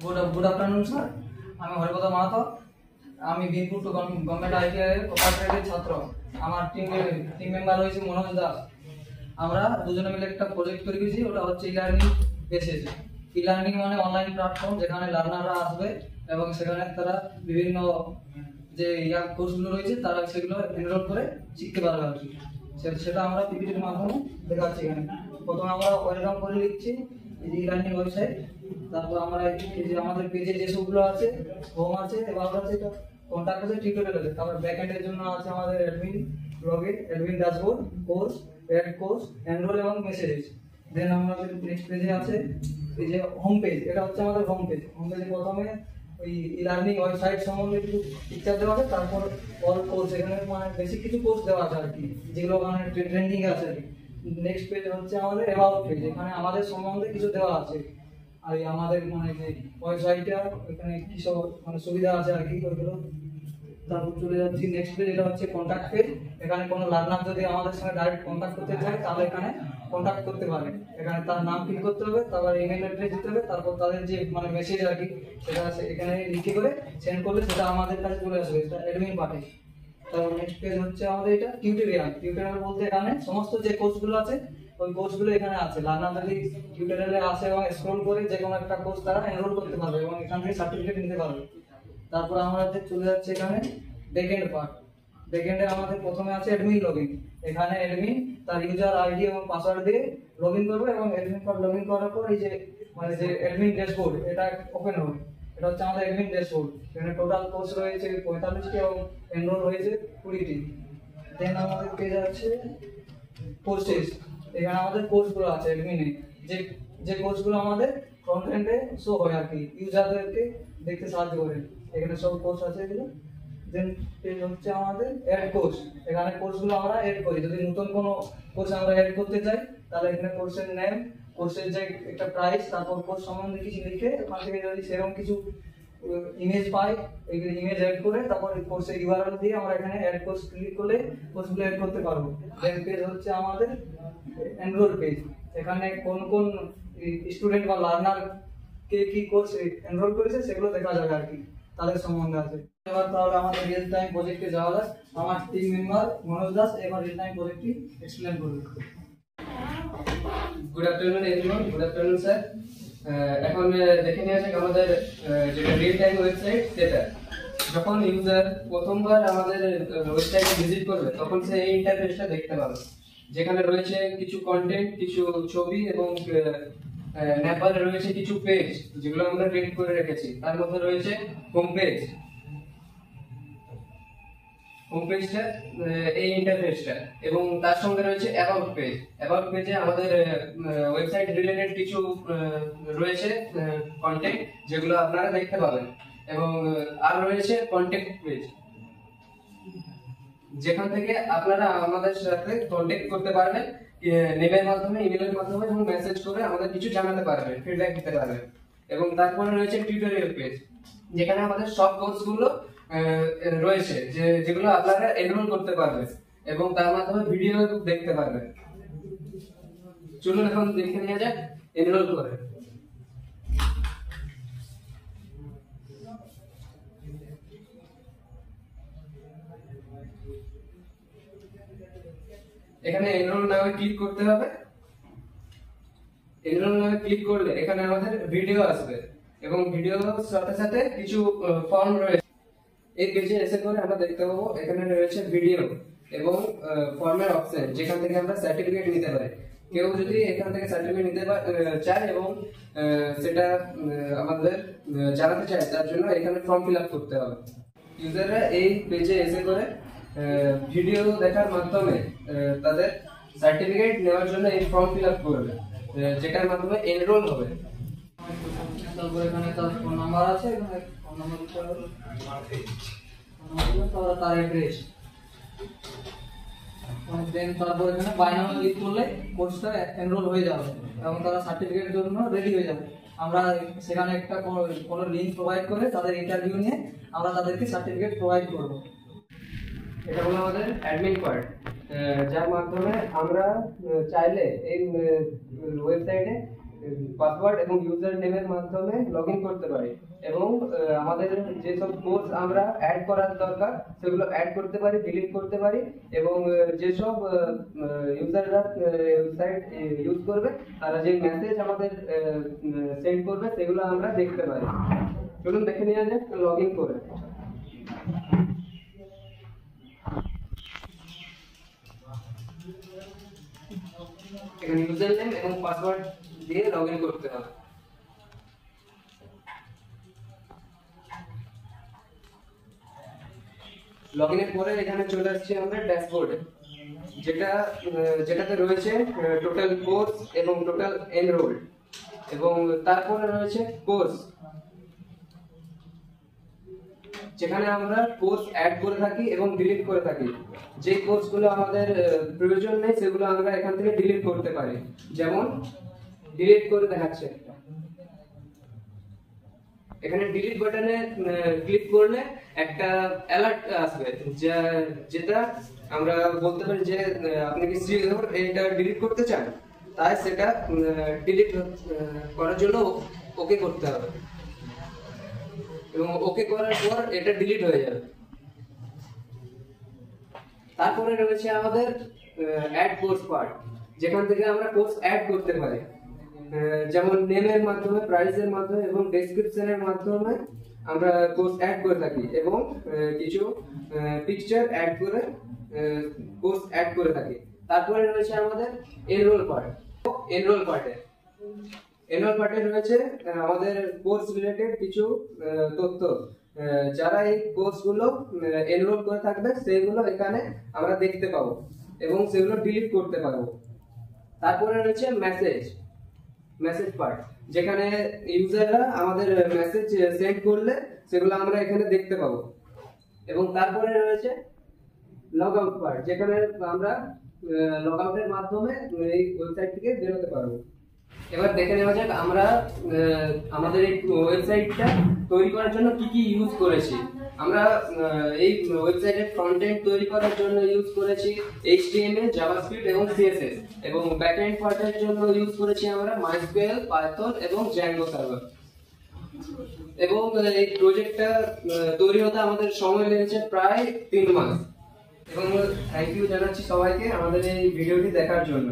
Good afternoon sir. আমি হরিপদ মাহাতো। আমি Binpur two government ITI cooperative ছাত্র। আমার টিম মেম্বার হয়েছে মনোজ দাস। আমরা দুজনে মিলে একটা প্রজেক্ট তৈরি করেছি, ওটা হচ্ছে ই-লার্নিং বেসিস। ই-লার্নিং মানে অনলাইন প্ল্যাটফর্ম যেখানে লার্নাররা আসবে এবং সেখানে তারা বিভিন্ন যে কোর্সগুলো রয়েছে তারা সেগুলো এনরোল করে শিখতে পারবে আর কি। সেটা আমরা পিপিটির মাধ্যমে দেখাচ্ছি। এখানে প্রথমে আমরা ওয়েলকাম করে লিখছি ই-লার্নিং ওয়েবসাইট। তারপর আমরা এই যে আমাদের পেজে যে সবগুলো আছে, হোম আছে, এবার আছে কন্টাক্ট আছে, টিউটোরিয়াল আছে। তারপর ব্যাক এন্ডের জন্য আছে আমাদের admin login, admin dashboard, course, add course, enroll এবং মেসেজ। দেন আমাদের নেক্সট পেজে আছে এই যে হোম পেজ। এটা হচ্ছে আমাদের হোম পেজ। হোম পেজে প্রথমে ওই ই-লার্নিং ওয়েবসাইট সম্বন্ধে কিছু পিকচার দেওয়া আছে, তারপর অল কোর্স, এখানে মানে বেসিক কিছু কোর্স দেওয়া আছে আর কি, যেগুলো মানে ট্রেন্ডিং আছে আর কি। নেক্সট পেজ হচ্ছে আমাদের অ্যাবাউট পেজ, এখানে আমাদের সম্বন্ধে কিছু দেওয়া আছে আর আমাদের মানে যে ওয়েবসাইটটা এখানে কি সব মানে সুবিধা আছে আর কি ওইগুলো। তারপর চলে যাচ্ছি নেক্সট পেজ, এটা হচ্ছে কন্ট্যাক্ট পেজ। এখানে কোনো লার্নার যদি আমাদের সঙ্গে ডাইরেক্ট কন্ট্যাক্ট করতে চায় তাহলে এখানে কন্ট্যাক্ট করতে পারে। এখানে তার নাম ফিল করতে হবে, তারপর ইমেল অ্যাড্রেস দিতে হবে, তারপর তাদের যে মানে মেসেজ আর কি সেটা এখানে লিখে করে সেন্ড করলে সেটা আমাদের কাছে চলে আসবে, সেটা অ্যাডমিন পাঠায়। তারপর নেক্সট পেজ হচ্ছে আমাদের এটা টিউটোরিয়াল। টিউটোরিয়াল বলতে এখানে সমস্ত যে কোর্সগুলো আছে ওই কোর্সগুলো এখানে আছে। লার্নার যদি টিউটোরিয়ালে আসে এবং স্ক্রল করে যে কোনো একটা কোর্স তারা এনরোল করতে পারবে এবং এখান থেকে সার্টিফিকেট নিতে পারবে। তারপর আমাদের চলে যাচ্ছে এখানে ব্যাকএন্ড পার্ট। ব্যাকএন্ডে আমাদের প্রথমে আছে অ্যাডমিন লগইন। এখানে অ্যাডমিন তার ইউজার আইডি এবং পাসওয়ার্ড দিয়ে লগইন করবে এবং অ্যাডমিন কার্ড লগইন করার পর এই যে মানে যে অ্যাডমিন ড্যাশবোর্ড এটা ওপেন হবে। এটা হচ্ছে আমাদের অ্যাডমিন ড্যাশবোর্ড। এখানে টোটাল কোর্স রয়েছে 45টি এবং এনরোল হয়েছে 20টি। দেন আমাদের পেজ আছে কোর্সেস। এখানে আমাদের কোর্সগুলো আছে অ্যাডমিনে, যে কোর্সগুলো আমাদের ফ্রন্ট এন্ডে শো হয় আর কি, ইউজারদেরকে দেখতে সাহায্য করে। এখানে সব কোর্স আছে এগুলো। দেন পেজ হচ্ছে আমাদের অ্যাড কোর্স। এখানে কোর্সগুলো আমরা অ্যাড করি। যদি নতুন কোনো কোর্স আমরা অ্যাড করতে চাই তাহলে এখানে কোর্সের নেম, কোর্সের যে একটা প্রাইস, তারপর কোর্স সম্বন্ধে কিছু লিখে ওখান থেকে যদি সেরকম কিছু ইমেজ পাই এইগুলো ইমেজ অ্যাড করে তারপর কোর্সের ইউআরএল দিয়ে আমরা এখানে অ্যাড কোর্স ক্লিক করলে কোর্সগুলো অ্যাড করতে পারবো। দেন পেজ হচ্ছে আমাদের এনরোল পেজ। এখানে কোন কোন স্টুডেন্ট বা লার্নার কে কি কোর্স এনরোল করেছে সেগুলো দেখা যাবে আর কি, তাদের সম্বন্ধে আছে। এবার তাহলে আমাদের রিয়েল টাইম প্রজেক্টে যাওয়া যাক। আমার টিম মেম্বার মনোজ দাস এবার রিয়েল টাইম প্রজেক্টটি এক্সপ্লেন করবে। Good afternoon everyone. Good afternoon sir. এখন দেখে নিয়ে আসি আমাদের যেটা রিয়েল টাইম ওয়েবসাইট সেটা। যখন ইউজার প্রথমবার আমাদের ওয়েবসাইটে ভিজিট করবে তখন সে এই ইন্টারফেসটা দেখতে পাবে, যেখানে রয়েছে কিছু কন্টেন্ট, কিছু ছবি এবং নেপালে রয়েছে কিছু পেজ যেগুলো আমরা ক্রিয়েট করে রেখেছি। তার মধ্যে রয়েছে হোম পেজ। হোম পেজটা এই ইন্টারফেসটা এবং তার সঙ্গে রয়েছে অ্যাবাউট পেজ। অ্যাবাউট পেজে আমাদের ওয়েবসাইট রিলেটেড কিছু রয়েছে কন্টেন্ট যেগুলো আপনারা দেখতে পাবেন এবং আর রয়েছে কন্ট্যাক্ট পেজ, যেখান থেকে আপনারা আমাদের সাথে কন্ট্যাক্ট করতে পারবেন নেমের মাধ্যমে, ইমেলের মাধ্যমে এবং মেসেজ করে আমাদের কিছু জানাতে পারবেন, ফিডব্যাক দিতে পারবেন। এবং তারপরে রয়েছে টিউটোরিয়াল পেজ, যেখানে আমাদের সব কোর্সগুলো রয়েছে যেগুলো আপনারা এনরোল করতে পারবেন এবং তার মাধ্যমে ভিডিও দেখতে পারবেন। চলুন এখন দেখে নিয়ে যাক এনরোল করে। এখানে এনরোল নামে ক্লিক করতে হবে। এনরোল নামে ক্লিক করলে এখানে আমাদের ভিডিও আসবে এবং ভিডিওর সাথে সাথে কিছু ফর্ম রয়েছে। এই পেজে এসে করে আমরা দেখতে পাবো এখানে রয়েছে ভিডিও এবং ফর্মের অপশন, যেখান থেকে আমরা সার্টিফিকেট নিতে পারি। কেউ যদি এখান থেকে সার্টিফিকেট নিতে চায় এবং সেটা আমাদের জানাতে চায়, তার জন্য এখানে ফর্ম ফিল আপ করতে হবে। ইউজাররা এই পেজে এসে করে ভিডিও দেখার মাধ্যমে তাদের সার্টিফিকেট নেওয়ার জন্য এই ফর্ম ফিল আপ করবে, যেটার মাধ্যমে এনরোল হবে। তারপর এখানে তার ফোন নাম্বার আছে, এখানে ফোন নাম্বার দিতে হবে, তারপর তার অ্যাড্রেস। দেন তারপর এখানে বাই নাও ক্লিক করলে কোর্সটা এনরোল হয়ে যাবে এবং তারা সার্টিফিকেটের জন্য রেডি হয়ে যাবে। আমরা সেখানে একটা কোনো লিঙ্ক প্রোভাইড করে তাদের ইন্টারভিউ নিয়ে আমরা তাদেরকে সার্টিফিকেট প্রোভাইড করব। এটা হলো আমাদের অ্যাডমিন পার্ট, যার মাধ্যমে আমরা চাইলে এই ওয়েবসাইটে পাসওয়ার্ড এবং ইউজার নেমের মাধ্যমে লগ ইন করতে পারি এবং আমাদের যেসব কোর্স আমরা অ্যাড করার দরকার সেগুলো অ্যাড করতে পারি, ডিলিট করতে পারি এবং যেসব ইউজাররা ওয়েবসাইট ইউজ করবে তারা যে মেসেজ আমাদের সেন্ড করবে সেগুলো আমরা দেখতে পারি। চলুন দেখে নেওয়া যাক লগ ইন করে। এখানে ইউজার নেম এবং পাসওয়ার্ড দিয়ে লগ ইন করতে হবে। লগ ইনের পরে এখানে চলে আসছি আমরা ড্যাশবোর্ডে, যেটাতে রয়েছে টোটাল কোর্স এবং টোটাল এনরোল্ড এবং তারপরে রয়েছে কোর্স, যেখানে আমরা কোর্স অ্যাড করে থাকি এবং ডিলিট করে থাকি। যে কোর্সগুলো আমাদের প্রয়োজন নেই সেগুলো আমরা এখান থেকে ডিলিট করতে পারি। যেমন ডিলিট করে দেখাচ্ছে, এখানে ডিলিট বাটনে ক্লিক করলে একটা অ্যালার্ট আসবে, যেটা আমরা বলতে পারি যে আপনি কি এটা ডিলিট করতে চান, তাই সেটা ডিলিট করার জন্য ওকে করতে হবে এবং ওকে করার পর এটা ডিলিট হয়ে যাবে। তারপরে রয়েছে আমাদের অ্যাড কোর্স পার্ট, যেখান থেকে আমরা কোর্স অ্যাড করতে পারি, যেমন নেমের মাধ্যমে, প্রাইসের মাধ্যমে এবং ডেসক্রিপশনের মাধ্যমে আমরা কোর্স অ্যাড করে থাকি এবং কিছু পিকচার অ্যাড করে কোর্স অ্যাড করে থাকি। তারপরে রয়েছে আমাদের এনরোল পার্ট। এনরোল পার্টে রয়েছে আমাদের কোর্স রিলেটেড কিছু তথ্য। যারা এই কোর্সগুলো এনরোল করে থাকবে সেগুলো এখানে আমরা দেখতে পাবো এবং সেগুলো ডিলিট করতে পারবো। তারপরে রয়েছে মেসেজ পার্ট, যেখানে ইউজাররা আমাদের মেসেজ সেন্ড করলে সেগুলো আমরা এখানে দেখতে পাবো এবং তারপরে রয়েছে লগ আউট পার্ট, যেখানে আমরা লগ আউটের মাধ্যমে এই ওয়েবসাইট থেকে বেরোতে পারবো। এবার দেখে নেওয়া যাক আমরা আমাদের এই ওয়েবসাইটটা তৈরি করার জন্য কি কি ইউজ করেছি। আমরা এই ওয়েবসাইটের ফ্রন্ট এন্ড তৈরি করার জন্য ইউজ করেছি HTML, জাভাস্ক্রিপ্ট এবং CSS এবং ব্যাক এন্ড পার্টের জন্য ইউজ করেছি আমরা MySQL, Python এবং Django সার্ভার। এবং এই প্রজেক্টটা তৈরি হতে আমাদের সময় লেগেছে প্রায় 3 মাস এবং থ্যাংক ইউ জানাচ্ছি সবাইকে আমাদের এই ভিডিওটি দেখার জন্য।